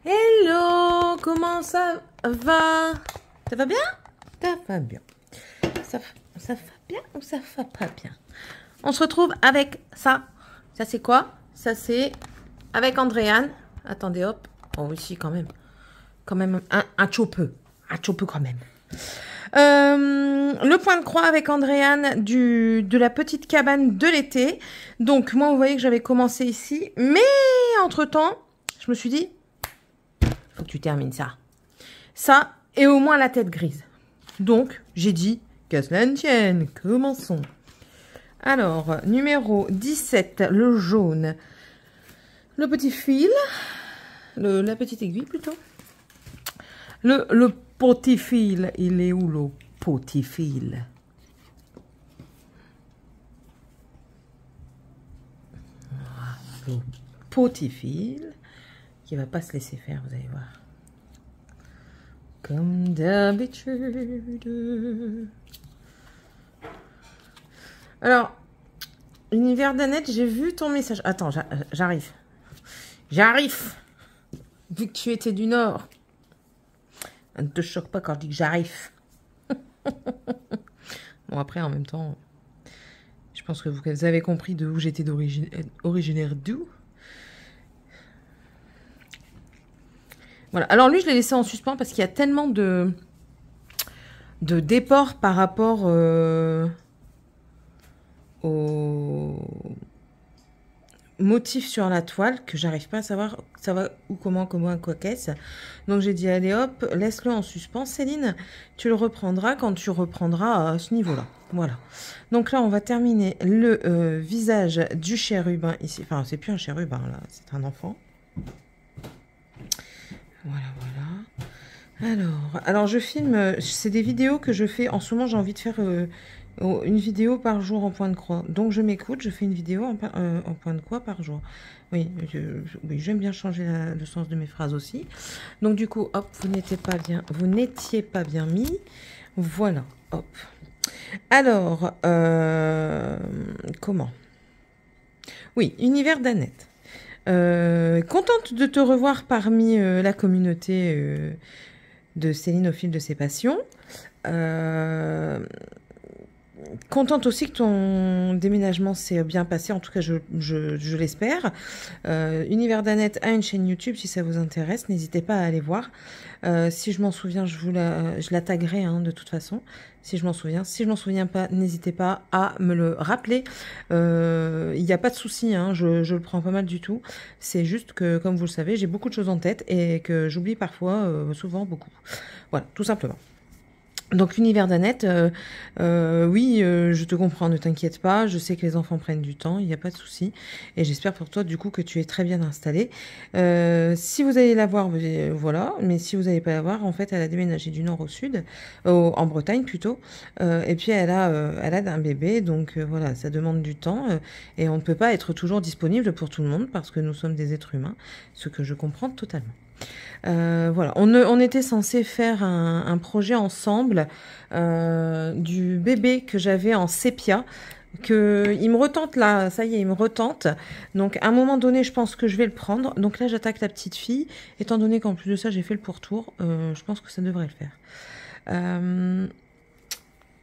Hello, comment ça va? Ça va bien? Ça va bien. Ça va bien ou ça va pas bien? On se retrouve avec ça. Ça c'est quoi? Ça c'est avec Andréane. Attendez, hop. Oh oui, si, quand même. Quand même un chopeux. Un chopeux quand même. Le point de croix avec Andréane de la petite cabane de l'été. Donc moi, vous voyez que j'avais commencé ici. Mais entre-temps, je me suis dit, faut que tu termines ça. Ça et au moins la tête grise. Donc, j'ai dit, qu'à cela ne tienne, commençons. Alors, numéro 17, le jaune. Le petit fil. La petite aiguille, plutôt. Le petit fil, il est où le petit fil? Le petit fil qui va pas se laisser faire, vous allez voir. Comme d'habitude. Alors, Univers d'Annette, j'ai vu ton message. Attends, j'arrive. J'arrive. Vu que tu étais du Nord. Ne te choque pas quand je dis que j'arrive. Bon, après, en même temps, je pense que vous avez compris de où j'étais originaire d'où. Voilà. Alors lui, je l'ai laissé en suspens parce qu'il y a tellement de déport par rapport au motif sur la toile que j'arrive pas à savoir ça va où, comment, quoi qu'est-ce. Donc j'ai dit allez hop, laisse-le en suspens. Céline, tu le reprendras quand tu reprendras à ce niveau-là. Voilà. Donc là, on va terminer le visage du chérubin ici. Enfin, c'est plus un chérubin là, c'est un enfant. Voilà, voilà. Alors je filme, c'est des vidéos que je fais. En ce moment, j'ai envie de faire une vidéo par jour en point de croix. Donc je m'écoute, je fais une vidéo en point de croix par jour. Oui, oui, j'aime bien changer le sens de mes phrases aussi. Donc du coup, hop, vous n'étiez pas bien mis. Voilà, hop. Alors, comment? Oui, Univers d'Annette. Contente de te revoir parmi la communauté de Céline au fil de ses passions. Contente aussi que ton déménagement s'est bien passé, en tout cas je l'espère. Univers d'Annette a une chaîne YouTube, si ça vous intéresse, n'hésitez pas à aller voir. Si je m'en souviens, je la taguerai de toute façon, si je m'en souviens. Si je m'en souviens pas, n'hésitez pas à me le rappeler. Il n'y a pas de souci, je le prends pas mal du tout. C'est juste que, comme vous le savez, j'ai beaucoup de choses en tête et que j'oublie parfois, souvent beaucoup. Voilà, tout simplement. Donc Univers d'Annette, oui, je te comprends, ne t'inquiète pas, je sais que les enfants prennent du temps, il n'y a pas de souci, et j'espère pour toi du coup que tu es très bien installée. Si vous allez la voir, voilà, mais si vous n'allez pas la voir, en fait, elle a déménagé du nord au sud, en Bretagne plutôt, et puis elle a un bébé, donc voilà, ça demande du temps, et on ne peut pas être toujours disponible pour tout le monde parce que nous sommes des êtres humains, ce que je comprends totalement. Voilà, on était censé faire un projet ensemble du bébé que j'avais en sépia, il me retente là, ça y est, il me retente. Donc à un moment donné, je pense que je vais le prendre. Donc là, j'attaque la petite fille, étant donné qu'en plus de ça, j'ai fait le pourtour. Je pense que ça devrait le faire.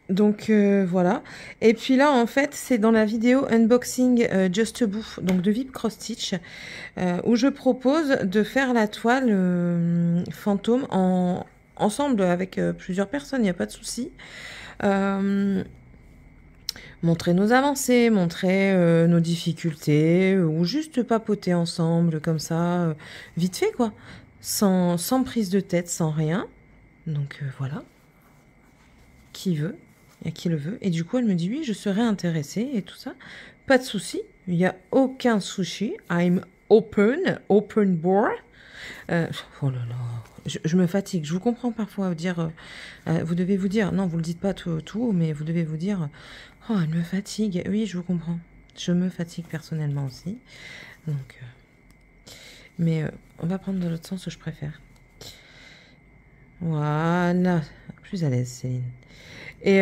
Donc voilà. Et puis là, en fait, c'est dans la vidéo unboxing Just a Bouffe, donc de Vip Cross Stitch, où je propose de faire la toile fantôme ensemble avec plusieurs personnes, il n'y a pas de souci. Montrer nos avancées, montrer nos difficultés, ou juste papoter ensemble comme ça, vite fait quoi, sans prise de tête, sans rien. Donc voilà. Qui veut? Il y a qui le veut. Et du coup, elle me dit oui, je serais intéressée et tout ça. Pas de souci. Il n'y a aucun souci. I'm open board. Oh là là. Je me fatigue. Je vous comprends parfois dire. Vous devez vous dire. Non, vous le dites pas tout, mais vous devez vous dire. Oh, elle me fatigue. Oui, je vous comprends. Je me fatigue personnellement aussi. Donc. Mais on va prendre de l'autre sens que je préfère. Voilà. Plus à l'aise, Céline. Et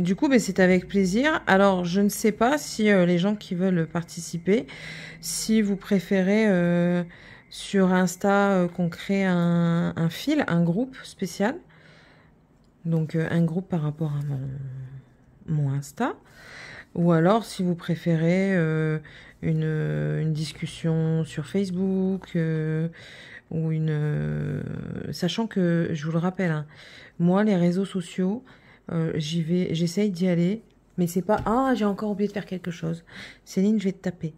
du coup, c'est avec plaisir. Alors, je ne sais pas si les gens qui veulent participer, si vous préférez sur Insta, qu'on crée un fil, un groupe spécial. Donc un groupe par rapport à mon Insta. Ou alors, si vous préférez, une discussion sur Facebook, ou sachant que, je vous le rappelle, hein, moi, les réseaux sociaux, j'essaye d'y aller, mais c'est pas, ah, j'ai encore oublié de faire quelque chose. Céline, je vais te taper.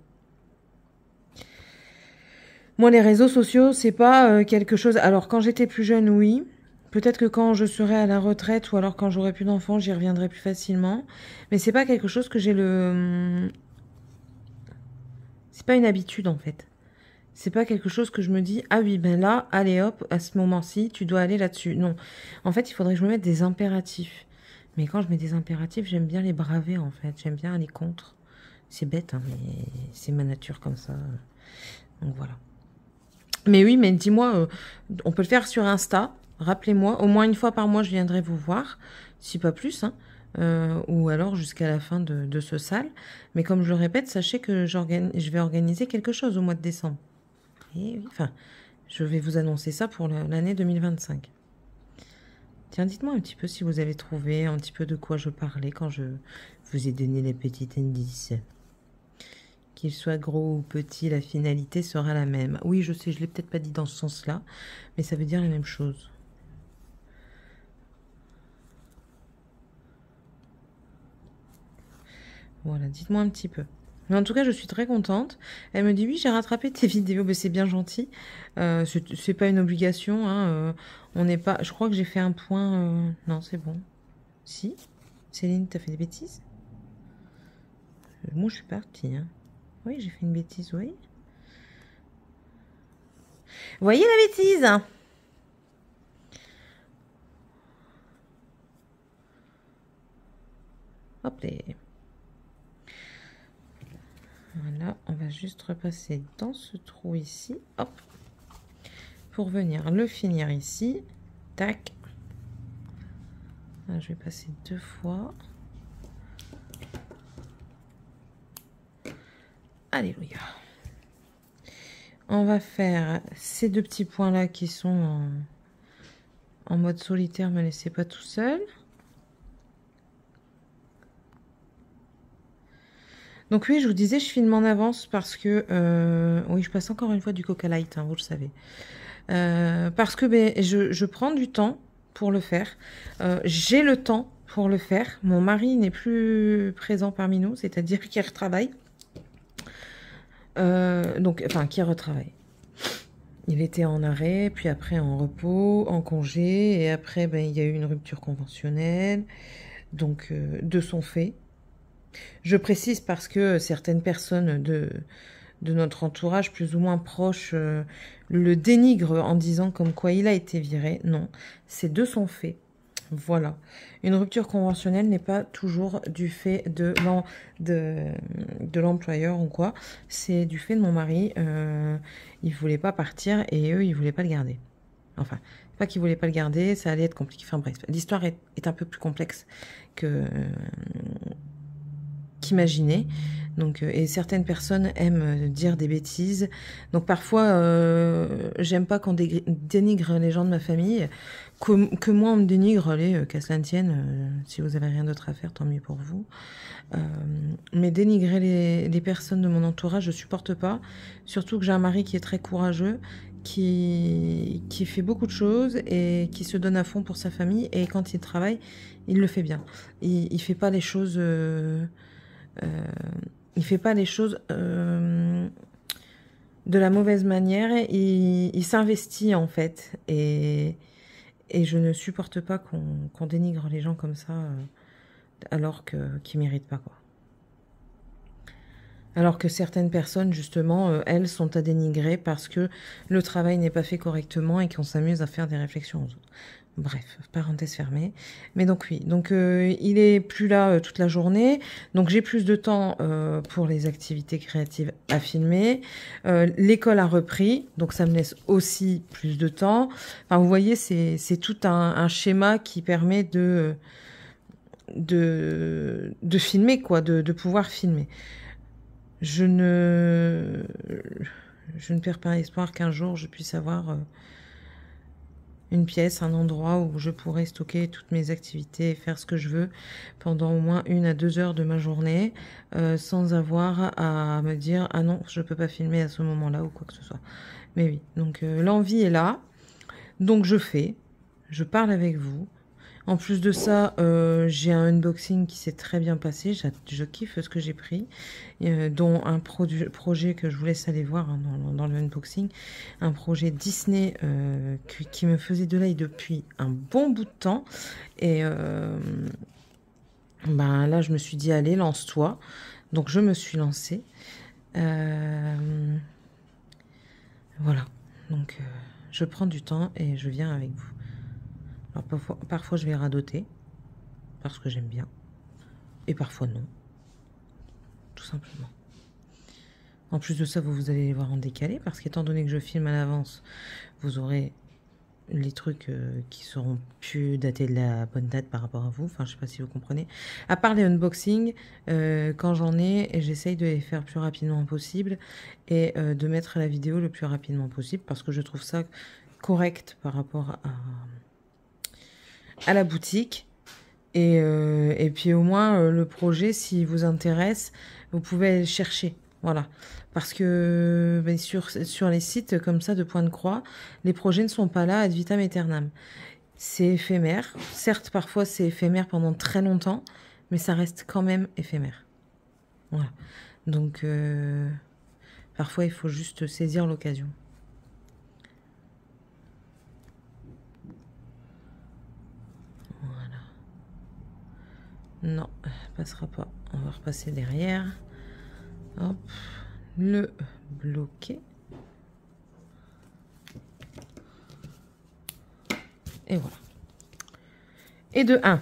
Moi, les réseaux sociaux, c'est pas quelque chose. Alors, quand j'étais plus jeune, oui. Peut-être que quand je serai à la retraite ou alors quand j'aurai plus d'enfants, j'y reviendrai plus facilement. Mais c'est pas quelque chose que j'ai c'est pas une habitude en fait. C'est pas quelque chose que je me dis, ah oui, ben là, allez hop, à ce moment-ci, tu dois aller là-dessus. Non. En fait, il faudrait que je me mette des impératifs. Mais quand je mets des impératifs, j'aime bien les braver en fait. J'aime bien aller contre. C'est bête, hein, mais c'est ma nature comme ça. Donc voilà. Mais oui, mais dis-moi, on peut le faire sur Insta. Rappelez-moi, au moins une fois par mois, je viendrai vous voir, si pas plus, hein, ou alors jusqu'à la fin de ce sale. Mais comme je le répète, sachez que je vais organiser quelque chose au mois de décembre. Et oui, enfin, je vais vous annoncer ça pour l'année 2025. Tiens, dites-moi un petit peu si vous avez trouvé un petit peu de quoi je parlais quand je vous ai donné les petits indices. Qu'il soit gros ou petit, la finalité sera la même. Oui, je sais, je ne l'ai peut-être pas dit dans ce sens-là, mais ça veut dire la même chose. Voilà, dites-moi un petit peu. Mais en tout cas, je suis très contente. Elle me dit, oui, j'ai rattrapé tes vidéos. Ben, c'est bien gentil. C'est pas une obligation. Hein, on n'est pas... Je crois que j'ai fait un point... Non, c'est bon. Si Céline, t'as fait des bêtises? Moi, je suis partie. Hein. Oui, j'ai fait une bêtise, oui. Voyez la bêtise, hein. Hop là. Voilà, on va juste repasser dans ce trou ici. Hop. Pour venir le finir ici. Tac. Là, je vais passer 2 fois. Alléluia. On va faire ces 2 petits points là qui sont en mode solitaire, me laissez pas tout seul. Donc oui, je vous disais, je filme en avance parce que... oui, je passe encore une fois du Coca Light, hein, vous le savez. Parce que ben, je prends du temps pour le faire. J'ai le temps pour le faire. Mon mari n'est plus présent parmi nous, c'est-à-dire qu'il retravaille. Donc, enfin, qui retravaille. Il était en arrêt, puis après en repos, en congé, et après, ben, il y a eu une rupture conventionnelle, donc de son fait. Je précise parce que certaines personnes de notre entourage plus ou moins proche le dénigrent en disant comme quoi il a été viré. Non, c'est de son fait. Voilà. Une rupture conventionnelle n'est pas toujours du fait de l'employeur ou quoi. C'est du fait de mon mari. Il voulait pas partir et eux, ils voulaient pas le garder. Enfin, pas qu'ils voulaient pas le garder, ça allait être compliqué. Enfin bref, l'histoire est un peu plus complexe qu'imaginer. Donc, et certaines personnes aiment dire des bêtises. Donc parfois, j'aime pas qu'on dénigre les gens de ma famille. Que moi, on me dénigre, allez, qu'à cela ne tienne. Si vous avez rien d'autre à faire, tant mieux pour vous. Mais dénigrer les personnes de mon entourage, je supporte pas. Surtout que j'ai un mari qui est très courageux, qui fait beaucoup de choses et qui se donne à fond pour sa famille. Et quand il travaille, il le fait bien. Il fait pas les choses... il fait pas les choses de la mauvaise manière. Il s'investit en fait. Et je ne supporte pas qu'on dénigre les gens comme ça alors qu'ils méritent pas quoi. Alors que certaines personnes, justement, elles sont à dénigrer parce que le travail n'est pas fait correctement et qu'on s'amuse à faire des réflexions aux autres. Bref, parenthèse fermée. Mais donc oui, donc il est plus là toute la journée, donc j'ai plus de temps pour les activités créatives à filmer. L'école a repris, donc ça me laisse aussi plus de temps. Enfin, vous voyez, c'est tout un schéma qui permet de filmer, quoi, de pouvoir filmer. Je je ne perds pas espoir qu'un jour je puisse avoir une pièce, un endroit où je pourrais stocker toutes mes activités et faire ce que je veux pendant au moins 1 à 2 heures de ma journée sans avoir à me dire ah non, je peux pas filmer à ce moment-là ou quoi que ce soit. Mais oui, donc l'envie est là, donc je parle avec vous. En plus de ça, j'ai un unboxing qui s'est très bien passé. Je kiffe ce que j'ai pris, dont un projet que je vous laisse aller voir hein, dans le unboxing. Un projet Disney qui me faisait de l'œil depuis un bon bout de temps. Et ben, là, je me suis dit, allez, lance-toi. Donc, je me suis lancée. Voilà. Donc, je prends du temps et je viens avec vous. Alors parfois je vais radoter, parce que j'aime bien, et parfois non, tout simplement. En plus de ça, vous allez les voir en décalé, parce qu'étant donné que je filme à l'avance, vous aurez les trucs qui seront plus datés de la bonne date par rapport à vous, enfin je sais pas si vous comprenez. À part les unboxings, quand j'en ai, j'essaye de les faire le plus rapidement possible, et de mettre la vidéo le plus rapidement possible, parce que je trouve ça correct par rapport à la boutique. Et puis au moins, le projet, s'il vous intéresse, vous pouvez aller le chercher. Voilà. Parce que ben, sur les sites comme ça de Point de Croix, les projets ne sont pas là ad vitam aeternam. C'est éphémère. Certes, parfois c'est éphémère pendant très longtemps, mais ça reste quand même éphémère. Voilà. Donc, parfois il faut juste saisir l'occasion. Non, passera pas. On va repasser derrière. Hop, le bloquer. Et voilà. Et de 1.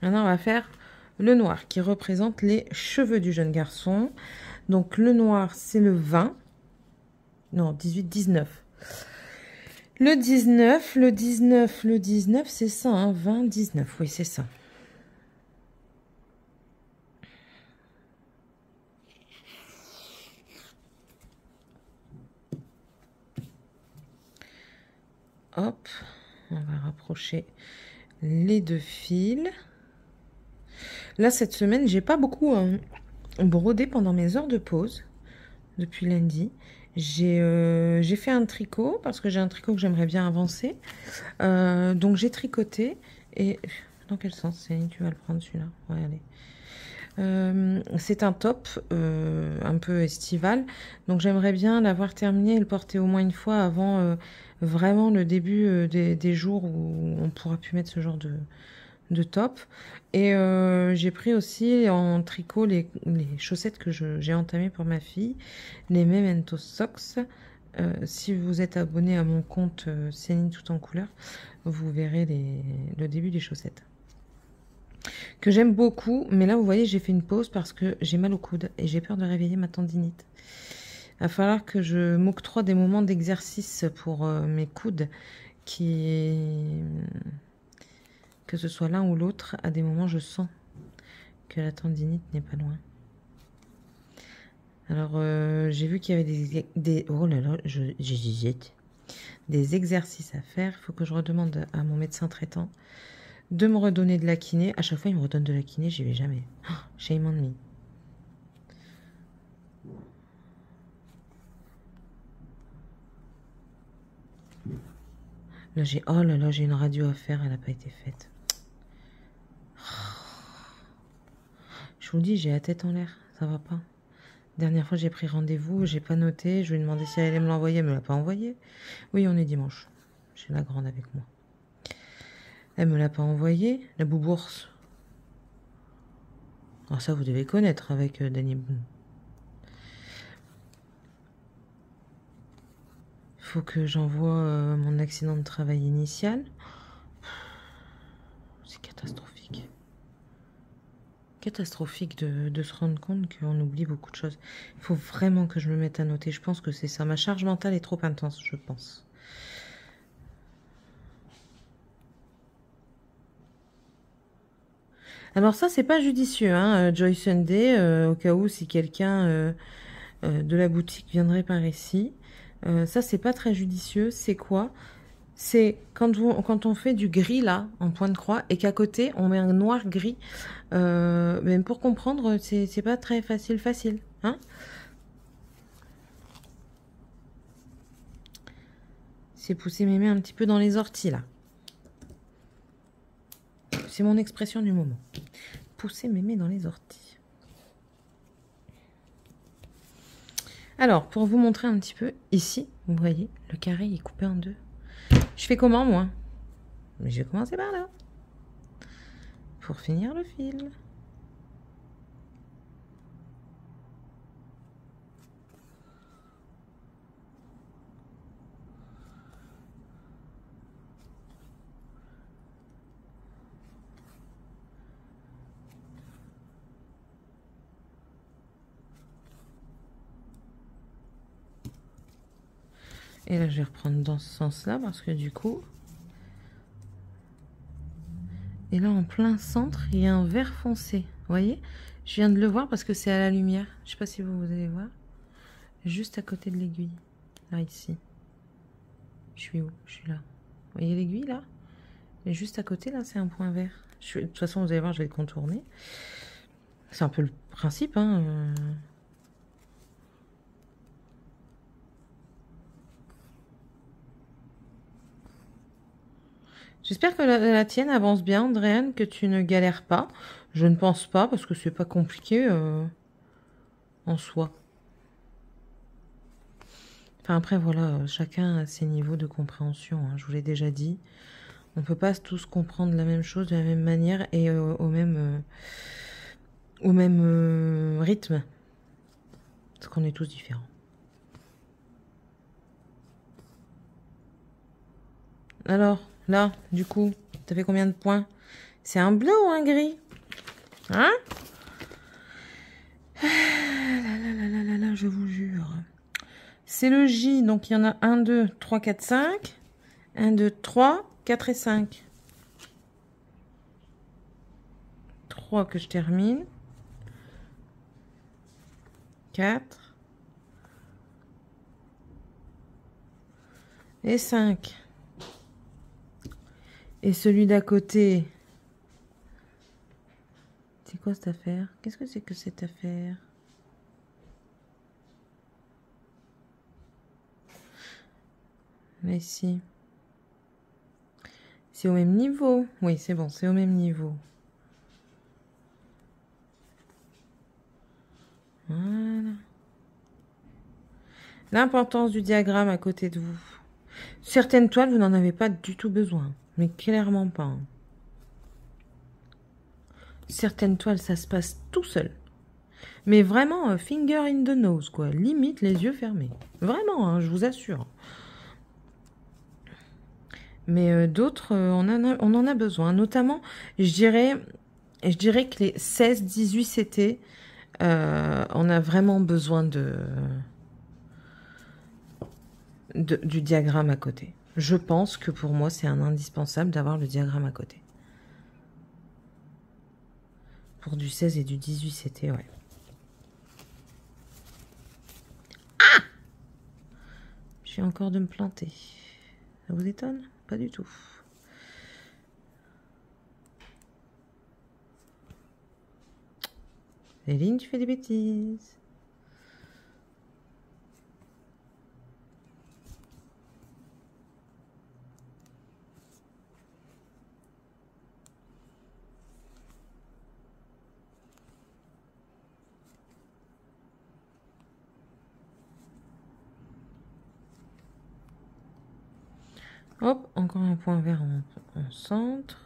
Maintenant, on va faire le noir qui représente les cheveux du jeune garçon. Donc, le noir, c'est le 20. Non, 18, 19. Le 19, c'est ça, hein, 20, 19. Oui, c'est ça. Hop, on va rapprocher les deux fils. Là, cette semaine, j'ai pas beaucoup brodé pendant mes heures de pause depuis lundi. J'ai fait un tricot parce que j'ai un tricot que j'aimerais bien avancer. Donc, j'ai tricoté. Et dans quel sens, Céline, tu vas le prendre celui-là? Ouais, allez. C'est un top un peu estival, donc j'aimerais bien l'avoir terminé et le porter au moins une fois avant vraiment le début des jours où on pourra plus mettre ce genre de top. Et j'ai pris aussi en tricot les chaussettes que j'ai entamées pour ma fille, les Memento Socks. Si vous êtes abonné à mon compte Céline tout en couleur, vous verrez le début des chaussettes. Que j'aime beaucoup, mais là vous voyez j'ai fait une pause parce que j'ai mal au coude et j'ai peur de réveiller ma tendinite. Il va falloir que je m'octroie des moments d'exercice pour mes coudes, que ce soit l'un ou l'autre, à des moments je sens que la tendinite n'est pas loin. Alors j'ai vu qu'il y avait oh là là, des exercices à faire. Il faut que je redemande à mon médecin traitant de me redonner de la kiné. À chaque fois, il me redonne de la kiné, j'y vais jamais. Oh, shame on me. Là, oh là là, j'ai une radio à faire, elle n'a pas été faite. Je vous le dis, j'ai la tête en l'air, ça va pas. Dernière fois, j'ai pris rendez-vous, j'ai pas noté, je lui ai demandé si elle allait me l'envoyer, elle me l'a pas envoyé. Oui, on est dimanche. J'ai la grande avec moi. Elle me l'a pas envoyé, la boubourse. Alors ça, vous devez connaître avec Danny Boone. Il faut que j'envoie mon accident de travail initial. C'est catastrophique. Catastrophique de se rendre compte qu'on oublie beaucoup de choses. Il faut vraiment que je me mette à noter. Je pense que c'est ça. Ma charge mentale est trop intense, je pense. Alors ça, c'est pas judicieux, hein, Joy Sunday, au cas où si quelqu'un de la boutique viendrait par ici. Ça, c'est pas très judicieux. C'est quoi? C'est quand on fait du gris là, en point de croix, et qu'à côté, on met un noir gris. Même pour comprendre, c'est pas très facile, hein? C'est pousser mémé un petit peu dans les orties là. C'est mon expression du moment. Pousser mémé dans les orties. Alors, pour vous montrer un petit peu, ici, vous voyez, le carré est coupé en deux. Je fais comment, moi? Mais je vais commencer par là. Pour finir le fil. Et là, je vais reprendre dans ce sens-là parce que du coup... Et là, en plein centre, il y a un vert foncé. Vous voyez? Je viens de le voir parce que c'est à la lumière. Je sais pas si vous allez voir. Juste à côté de l'aiguille. Là, ici. Je suis où? Je suis là. Vous voyez l'aiguille, là? Et juste à côté, là, c'est un point vert. De toute façon, vous allez voir, je vais le contourner. C'est un peu le principe, hein. J'espère que la tienne avance bien, Andréane, que tu ne galères pas. Je ne pense pas, parce que c'est pas compliqué en soi. Enfin, après, voilà, chacun a ses niveaux de compréhension, hein, je vous l'ai déjà dit. On ne peut pas tous comprendre la même chose de la même manière et au même rythme. Parce qu'on est tous différents. Alors, là, du coup, t'as fait combien de points? C'est un bleu ou un gris? Hein? Là, je vous jure. C'est le J, donc il y en a 1, 2, 3, 4, 5. 1, 2, 3, 4 et 5. 3 que je termine. 4. Et 5. Et celui d'à côté... C'est quoi cette affaire? Qu'est-ce que c'est que cette affaire? Là, ici. C'est au même niveau. Oui, c'est bon, c'est au même niveau. Voilà. L'importance du diagramme à côté de vous. Certaines toiles, vous n'en avez pas du tout besoin. Mais clairement pas. Certaines toiles, ça se passe tout seul. Mais vraiment, finger in the nose, quoi. Limite les yeux fermés. Vraiment, hein, je vous assure. Mais d'autres, on en a besoin. Notamment, je dirais que les 16-18 CT, on a vraiment besoin du diagramme à côté. Je pense que pour moi, c'est un indispensable d'avoir le diagramme à côté. Pour du 16 et du 18 CT, ouais. Ah! Je viens encore de me planter. Ça vous étonne? Pas du tout. Céline, tu fais des bêtises. Hop, encore un point vert en centre.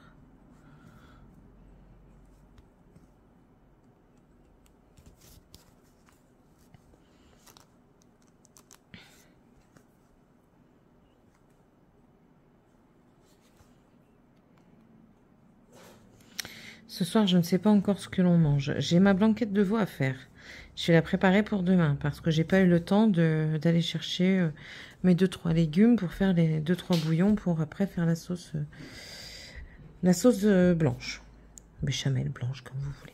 Ce soir, je ne sais pas encore ce que l'on mange. J'ai ma blanquette de veau à faire. Je vais la préparer pour demain parce que j'ai pas eu le temps d'aller chercher mes 2-3 légumes pour faire les 2-3 bouillons pour après faire la sauce blanche. Béchamel blanche, comme vous voulez.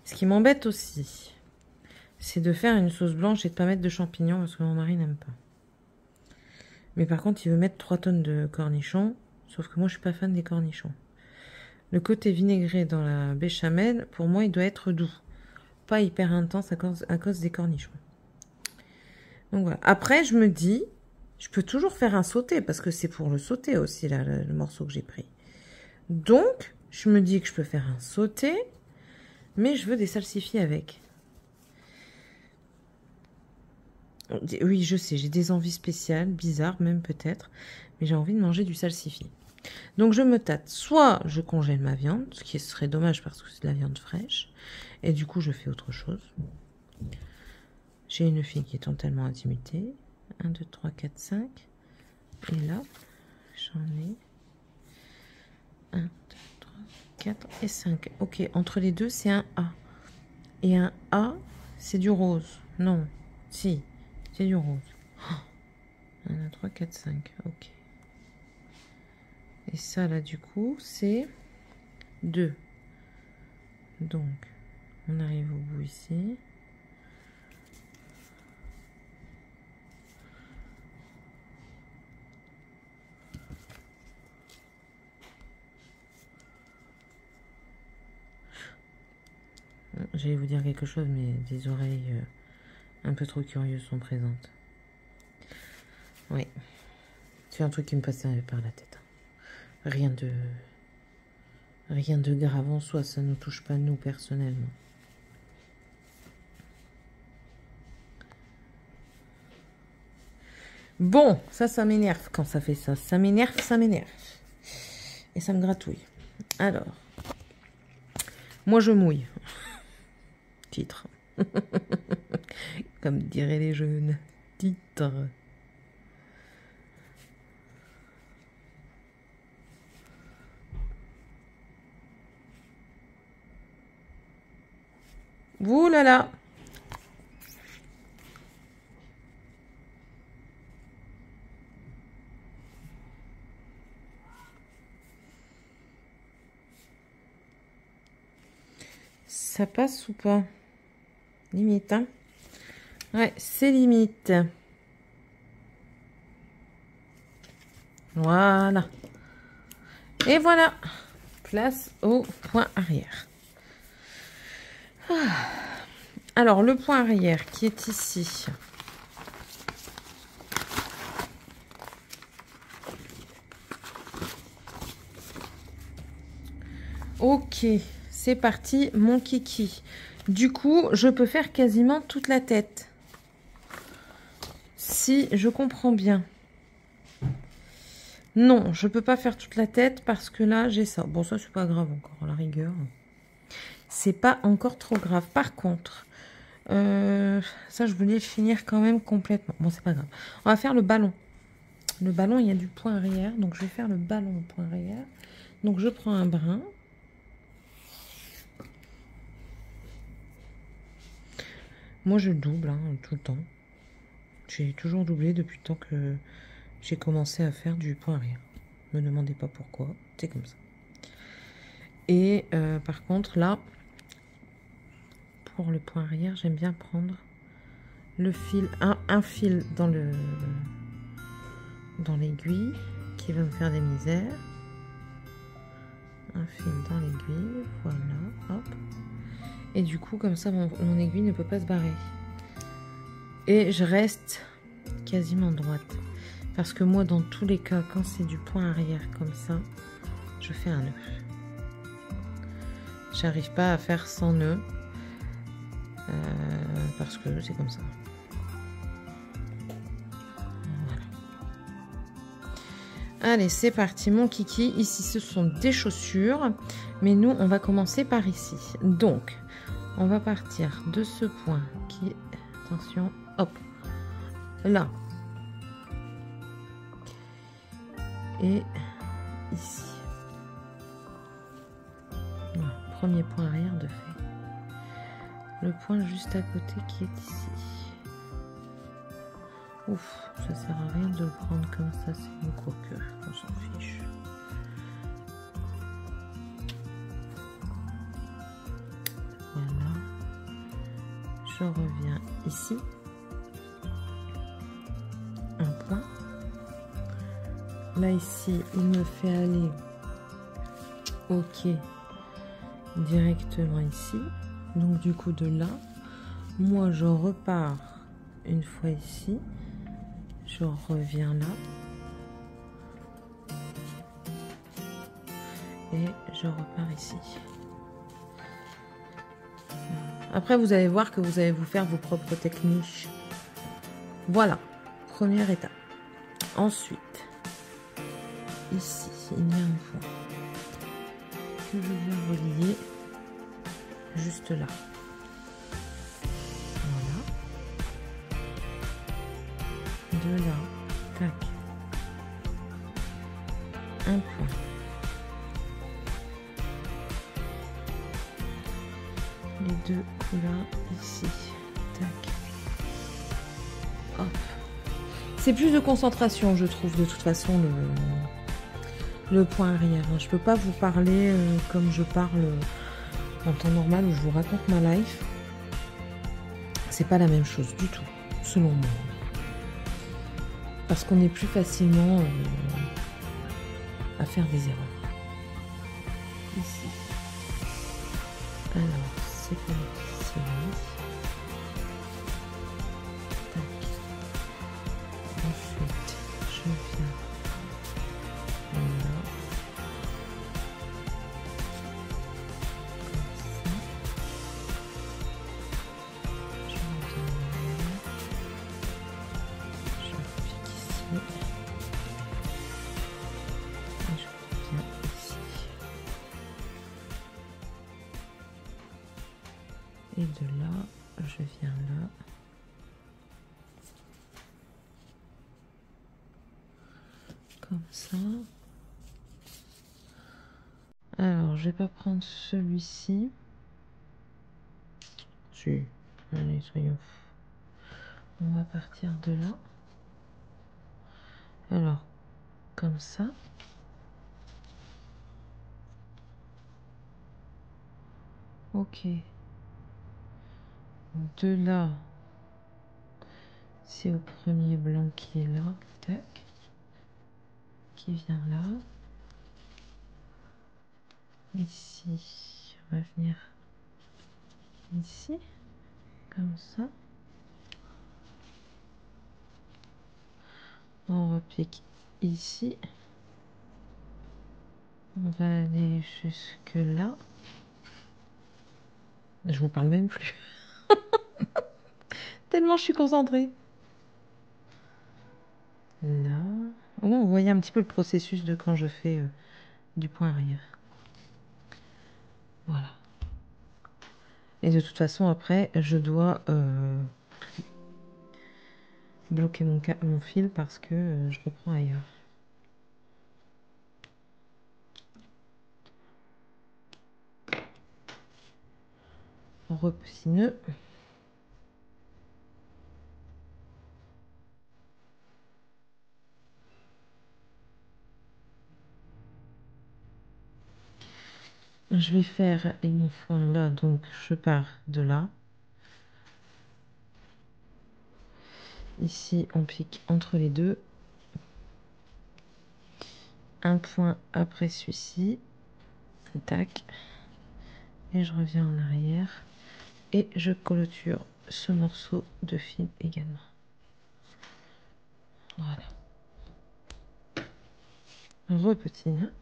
Ce qui m'embête aussi, c'est de faire une sauce blanche et de pas mettre de champignons parce que mon mari n'aime pas. Mais par contre, il veut mettre 3 tonnes de cornichons, sauf que moi, je suis pas fan des cornichons. Le côté vinaigré dans la béchamel, pour moi, il doit être doux. Pas hyper intense à cause des cornichons. Donc voilà. Après, je me dis, je peux toujours faire un sauté, parce que c'est pour le sauté aussi, là, le morceau que j'ai pris. Donc, je me dis que je peux faire un sauté, mais je veux des salsifis avec. Oui, je sais, j'ai des envies spéciales, bizarres même peut-être, mais j'ai envie de manger du salsifis. Donc je me tâte, soit je congèle ma viande, ce qui serait dommage parce que c'est de la viande fraîche, et du coup je fais autre chose. J'ai une fille qui est totalement azimutée. 1, 2, 3, 4, 5. Et là, j'en ai 1, 2, 3, 4 et 5. Ok, entre les deux, c'est un A. Et un A, c'est du rose. Non, si, c'est du rose. 1, 2, 3, 4, 5. Ok. Et ça, là, du coup, c'est 2. Donc, on arrive au bout ici. J'allais vous dire quelque chose, mais des oreilles un peu trop curieuses sont présentes. Oui. C'est un truc qui me passait par la tête. Rien de grave en soi, ça ne nous touche pas nous personnellement. Bon, ça m'énerve quand ça fait ça. Ça m'énerve, ça m'énerve. Et ça me gratouille. Alors, moi je mouille. Titre. Comme diraient les jeunes. Titre. Ouh là là. Ça passe ou pas? Limite, hein? Ouais, c'est limite. Voilà. Et voilà. Place au point arrière. Alors, le point arrière qui est ici. Ok, c'est parti, mon kiki. Du coup, je peux faire quasiment toute la tête. Si je comprends bien. Non, je peux pas faire toute la tête parce que là, j'ai ça. Bon, ça, c'est pas grave encore, à la rigueur. C'est pas encore trop grave. Par contre, ça, je voulais finir quand même complètement. Bon, c'est pas grave. On va faire le ballon. Le ballon, il y a du point arrière. Donc, je vais faire le ballon au point arrière. Donc, je prends un brin. Moi, je double tout le temps. J'ai toujours doublé depuis le temps que j'ai commencé à faire du point arrière. Ne me demandez pas pourquoi. C'est comme ça. Et par contre, là, pour le point arrière, j'aime bien prendre le fil, un fil dans l'aiguille qui va me faire des misères. Un fil dans l'aiguille, voilà, hop. Et du coup, comme ça, mon aiguille ne peut pas se barrer. Et je reste quasiment droite. Parce que moi, dans tous les cas, quand c'est du point arrière comme ça, je fais un nœud. J'arrive pas à faire sans nœud. Parce que c'est comme ça. Voilà. Allez, c'est parti, mon kiki. Ici, ce sont des chaussures. Mais nous, on va commencer par ici. Donc, on va partir de ce point qui est... Attention, hop. Là. Et ici. Voilà, premier point arrière de fait. Le point juste à côté qui est ici. Ouf, ça sert à rien de le prendre comme ça, c'est une quoique, on s'en fiche. Voilà. Je Je reviens ici. Un point. Là, ici, il me fait aller OK directement ici. Donc, du coup, de là, moi, je repars une fois ici. Je reviens là. Et je repars ici. Après, vous allez voir que vous allez vous faire vos propres techniques. Voilà, première étape. Ensuite, ici, il y a un point que je viens relier juste là. Voilà. De là, tac. Un point. Les deux là, ici. Tac. Hop. C'est plus de concentration, je trouve, de toute façon, le point arrière. Je peux pas vous parler comme je parle en temps normal où je vous raconte ma life. C'est pas la même chose du tout, selon moi. Parce qu'on est plus facilement à faire des erreurs. Ici. Alors, c'est comme ceci. Tac. Ensuite, je viens là. Et de là, je viens là. Comme ça. Alors, je vais pas prendre celui-ci. Si. Allez, soyons fous. On va partir de là. Alors, comme ça. Ok. De là, c'est au premier blanc qui est là. Tac. Qui vient là. Ici, on va venir ici. Comme ça. On repique ici. On va aller jusque là. Je vous parle même plus. Tellement je suis concentrée. Là. Oh, vous voyez un petit peu le processus de quand je fais du point arrière. Voilà. Et de toute façon, après, je dois bloquer mon fil parce que je reprends ailleurs. Repetit nœud. Je vais faire une fois là, donc je pars de là. Ici, on pique entre les deux. Un point après celui-ci. Tac. Et je reviens en arrière. Et je clôture ce morceau de fil également. Voilà. Repetit nœud.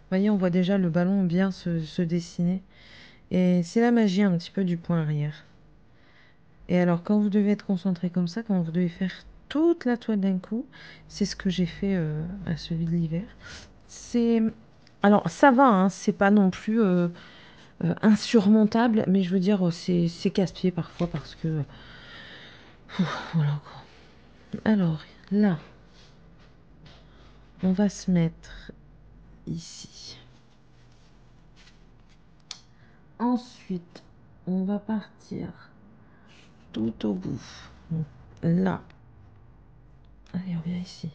Vous voyez, on voit déjà le ballon bien se dessiner. Et c'est la magie un petit peu du point arrière. Et alors, quand vous devez être concentré comme ça, quand vous devez faire toute la toile d'un coup, c'est ce que j'ai fait à celui de l'hiver. C'est... Alors, ça va, hein, c'est pas non plus insurmontable, mais je veux dire, c'est casse-pied parfois parce que... voilà quoi. Alors, là, on va se mettre ici. Ensuite, on va partir tout au bout. Donc, là. Allez, on vient ici.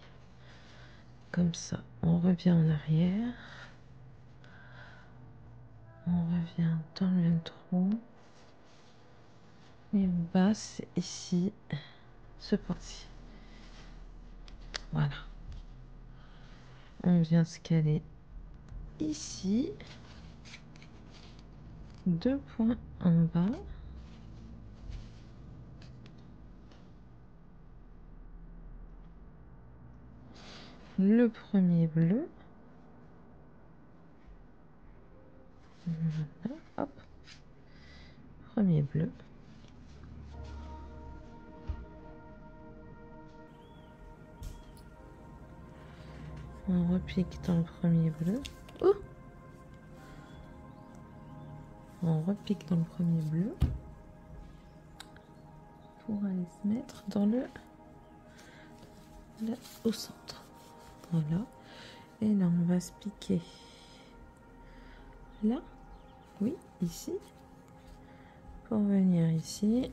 Comme ça, on revient en arrière. On revient dans le même trou. Et bas, c'est ici, ce point-ci. Voilà. On vient se caler ici. 2 points en bas. Le premier bleu. Voilà, hop. Premier bleu. On repique dans le premier bleu. Oh, on repique dans le premier bleu pour aller se mettre dans le là, au centre. Voilà. Et là, on va se piquer là. Oui, ici. Pour venir ici.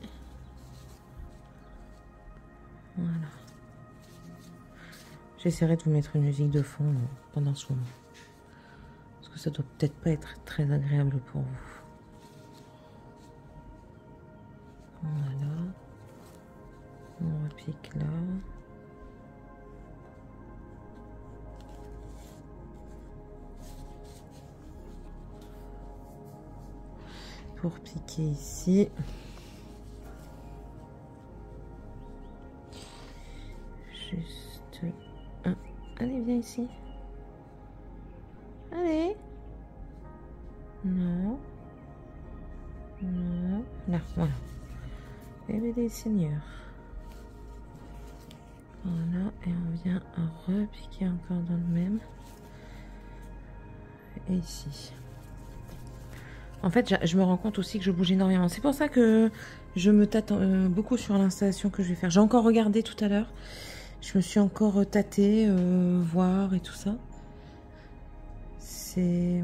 Voilà. J'essaierai de vous mettre une musique de fond pendant ce moment. Parce que ça doit peut-être pas être très agréable pour vous. Voilà. On repique là. Pour piquer ici. Juste un. Allez, viens ici. Allez. Non. Non. Là, voilà. Bébé des seigneurs. Voilà, et on vient repiquer encore dans le même. Et ici. En fait, je me rends compte aussi que je bouge énormément. C'est pour ça que je me tâte beaucoup sur l'installation que je vais faire. J'ai encore regardé tout à l'heure. Je me suis encore tâtée, voir et tout ça. C'est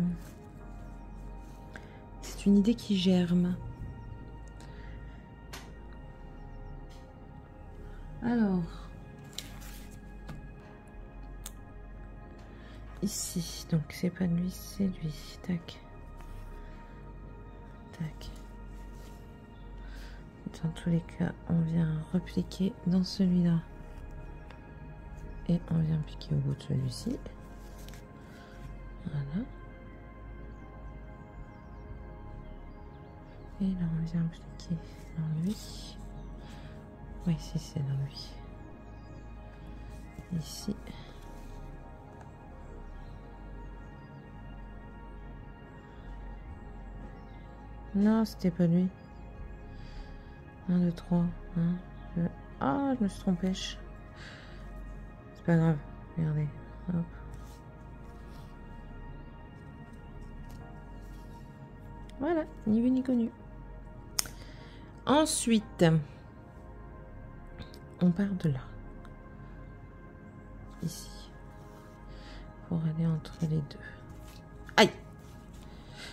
une idée qui germe. Alors, ici, donc c'est pas lui, c'est lui. Tac. Tac. Dans tous les cas, on vient repliquer dans celui-là. Et on vient piquer au bout de celui-ci. Voilà. Et là, on vient appliquer dans lui. Oui, si c'est dans lui. Ici. Non, c'était pas lui. 1, 2, 3. 1, 2. Ah, je me suis trompée. C'est pas grave. Regardez. Hop. Voilà, ni vu ni connu. Ensuite, on part de là. Ici. Pour aller entre les deux. Aïe!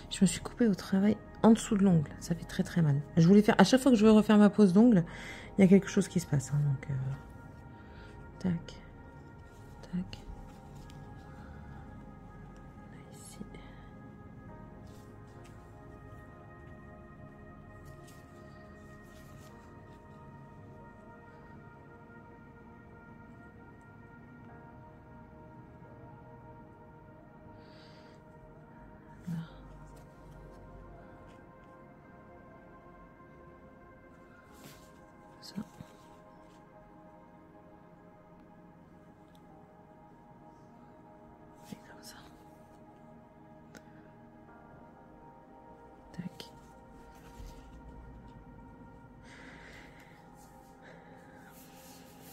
Je me suis coupée au travail en dessous de l'ongle. Ça fait très très mal. Je voulais faire... À chaque fois que je veux refaire ma pose d'ongle, il y a quelque chose qui se passe. Hein, donc, tac. Tac. Ici. Là. Ça. Et comme ça. Tac.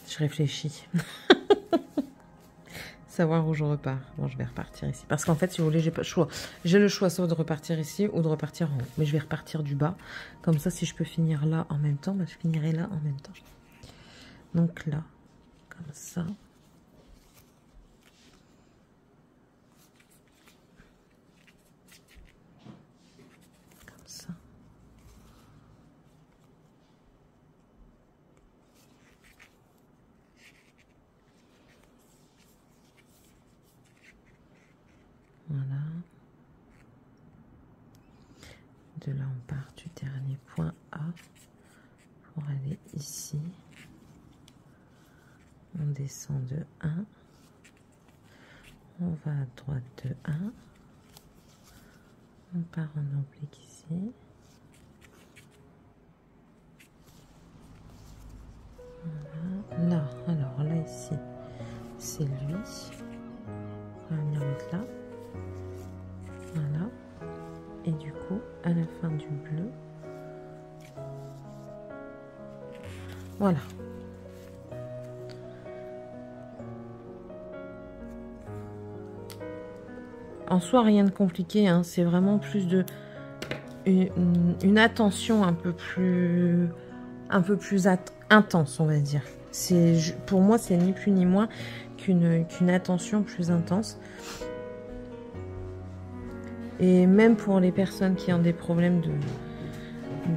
Je réfléchis. Savoir où je repars. Bon, je vais repartir ici. Parce qu'en fait, si vous voulez, j'ai pas le choix. J'ai le choix soit de repartir ici ou de repartir en haut. Mais je vais repartir du bas. Comme ça, si je peux finir là en même temps, bah, je finirai là en même temps. Donc là, comme ça. Comme ça. Voilà. De là, on part du dernier point A ici. On descend de 1. On va à droite de 1. On part en oblique ici. Voilà. Là, alors là ici, c'est lui. On va venir mettre là. Voilà. Et du coup, à la fin du bleu, voilà. En soi, rien de compliqué, hein. C'est vraiment plus de une attention un peu plus intense, on va dire. Pour moi, c'est ni plus ni moins qu'une attention plus intense. Et même pour les personnes qui ont des problèmes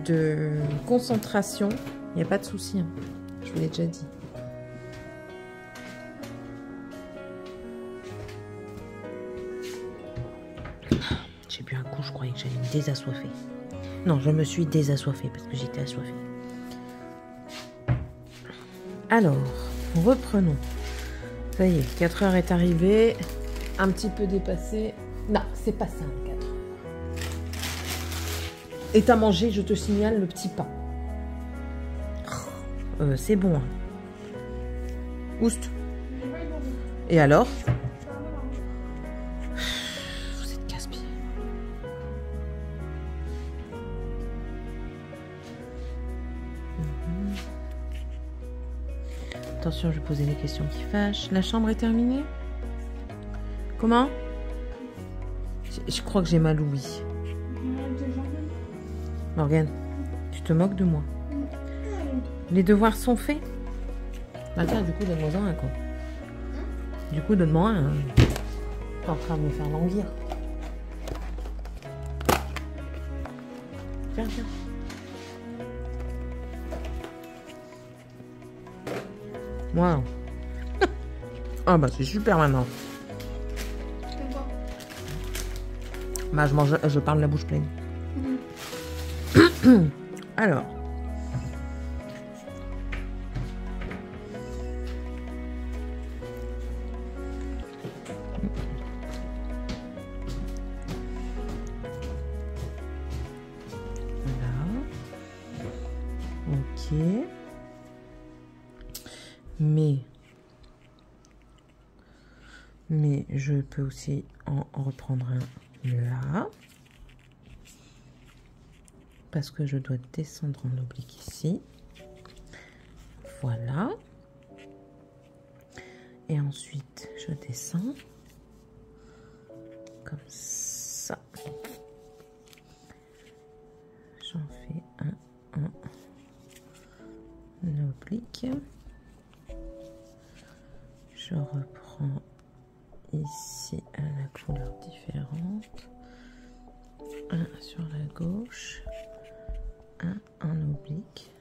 de concentration, il n'y a pas de souci, hein. Je vous l'ai déjà dit. J'ai bu un coup, je croyais que j'allais me désassoiffer. Non, je me suis désassoiffée parce que j'étais assoiffée. Alors, reprenons. Ça y est, 4 heures est arrivé. Un petit peu dépassé. Non, c'est pas ça, 4 heures. Et t'as mangé, je te signale, le petit pain. C'est bon. Hein. Oust. Et alors? Vous êtes casse-pied. Attention, je vais poser les questions qui fâchent. La chambre est terminée? Comment? Je crois que j'ai mal ouï. Morgane, tu te moques de moi. Les devoirs sont faits? Bah tiens, du coup, donne-moi un, quoi. Du coup, donne-moi un. T'es en train de me faire languir. Tiens, tiens. Wow. Ah bah c'est super maintenant. Bah je parle la bouche pleine. Alors. Voilà. Ok. Mais je peux aussi en reprendre un là. Parce que je dois descendre en oblique ici. Voilà. Et ensuite, je descends. Comme ça. J'en fais un oblique. Je reprends ici à la couleur différente. Un sur la gauche. Un en oblique.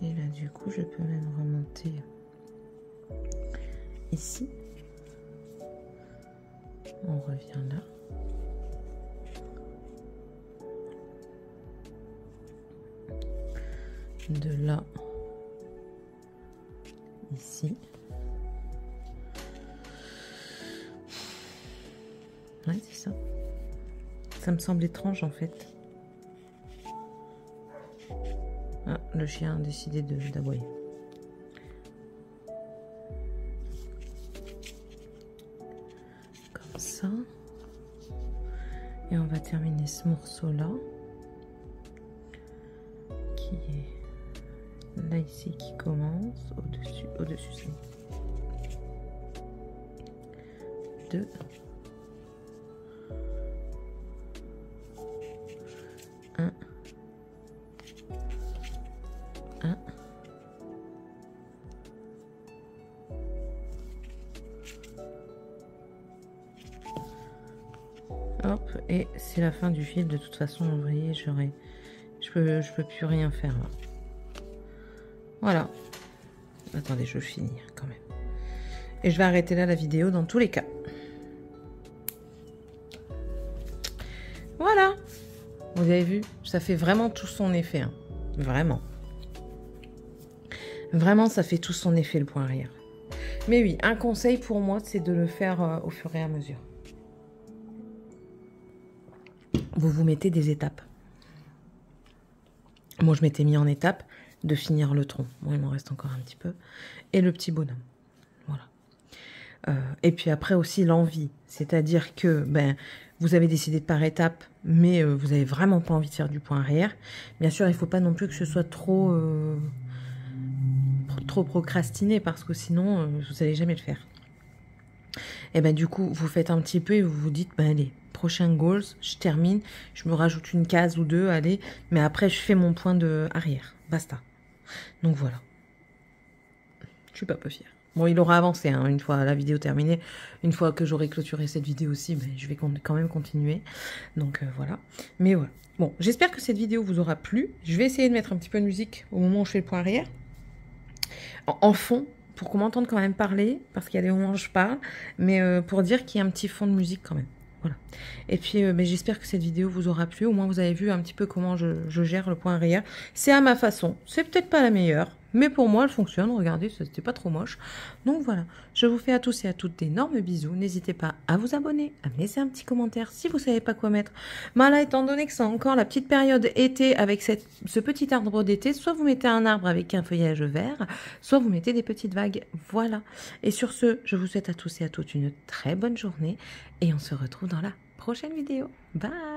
Et là du coup je peux même remonter ici. On revient là. De là ici. Ouais, c'est ça. Ça me semble étrange en fait. Ah, le chien a décidé d'aboyer. Comme ça. Et on va terminer ce morceau-là. Qui est là ici, qui commence au-dessus c'est 2. 1. 1. Hop, et c'est la fin du fil. De toute façon, vous voyez, je peux plus rien faire là. Voilà. Attendez, je finis quand même. Et je vais arrêter là la vidéo dans tous les cas. Voilà. Vous Vous avez vu, ça fait vraiment tout son effet. Hein. Vraiment. Vraiment, ça fait tout son effet, le point arrière. Mais oui, un conseil pour moi, c'est de le faire au fur et à mesure. Vous vous mettez des étapes. Moi, je m'étais mis en étape de finir le tronc. Bon, il m'en reste encore un petit peu. Et le petit bonhomme. Voilà. Et puis après aussi l'envie. C'est-à-dire que vous avez décidé de par étape, mais vous n'avez vraiment pas envie de faire du point arrière. Bien sûr, il ne faut pas non plus que ce soit trop procrastiné, parce que sinon, vous n'allez jamais le faire. Et du coup, vous faites un petit peu et vous vous dites, allez, prochain goals, je termine, je me rajoute une case ou deux, allez, mais après, je fais mon point de arrière. Basta. Donc voilà. Je suis pas peu fière. Bon, il aura avancé, hein, une fois la vidéo terminée. Une fois que j'aurai clôturé cette vidéo aussi, je vais quand même continuer. Donc voilà. Mais voilà. Bon, j'espère que cette vidéo vous aura plu. Je vais essayer de mettre un petit peu de musique au moment où je fais le point arrière. En fond, pour qu'on m'entende quand même parler, parce qu'il y a des moments où je parle, mais pour dire qu'il y a un petit fond de musique quand même. Voilà. Et puis, j'espère que cette vidéo vous aura plu. Au moins, vous avez vu un petit peu comment je gère le point arrière. C'est à ma façon. C'est peut-être pas la meilleure, mais pour moi, elle fonctionne. Regardez, c'était pas trop moche. Donc voilà. Je vous fais à tous et à toutes d'énormes bisous. N'hésitez pas à vous abonner, à me laisser un petit commentaire si vous savez pas quoi mettre. Là, étant donné que c'est encore la petite période été avec ce petit arbre d'été, soit vous mettez un arbre avec un feuillage vert, soit vous mettez des petites vagues. Voilà. Et sur ce, je vous souhaite à tous et à toutes une très bonne journée et on se retrouve dans la prochaine vidéo. Bye!